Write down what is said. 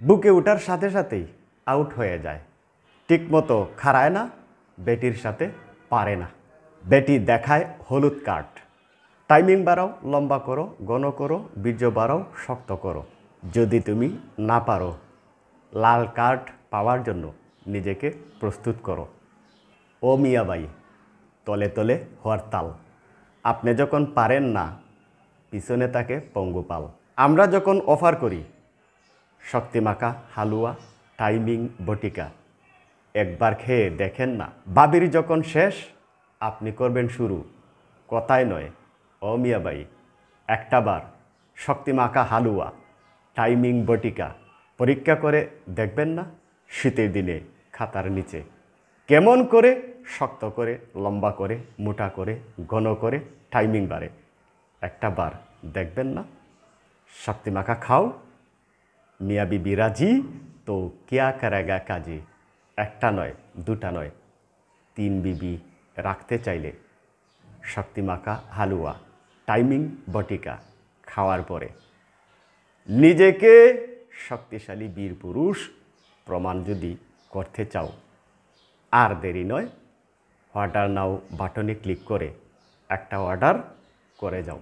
বুকে ওঠার সাথে সাথেই আউট হয়ে যায়, ঠিকমতো খাড়ায় না, বেটির সাথে পারে না। বেটি দেখায় হলুদ কার্ড। টাইমিং বাড়াও, লম্বা করো, ঘন করো, বীর্য বাড়াও, শক্ত করো। যদি তুমি না পারো, লাল কার্ড পাওয়ার জন্য নিজেকে প্রস্তুত করো। ও মিয়াবাই, তলে তলে হরতাল। আপনি যখন পারেন না, পিছনে তাকে পঙ্গুপাল। আমরা যখন অফার করি শক্তিমাখা হালুয়া, টাইমিং বটিকা, একবার খেয়ে দেখেন না। বাবির যখন শেষ, আপনি করবেন শুরু। কথায় নয়, ও মিয়াবাই, একটা বার শক্তিমাখা হালুয়া, টাইমিং বটিকা পরীক্ষা করে দেখবেন না? শীতের দিনে খাতার নিচে কেমন করে শক্ত করে, লম্বা করে, মোটা করে, ঘন করে টাইমিং বাড়ে। একটা বার দেখবেন না? শক্তিমাখা খাও, মিয়া বিবি রাজি তো কেয়া করেগা কাজী। একটা নয়, দুটা নয়, 3 বিবি রাখতে চাইলে শক্তিমাখা হালুয়া, টাইমিং বটিকা খাওয়ার পরে নিজেকে শক্তিশালী বীর পুরুষ প্রমাণ যদি করতে চাও, আর দেরি নয়, অর্ডার নাও বাটনে ক্লিক করে একটা অর্ডার করে যাও।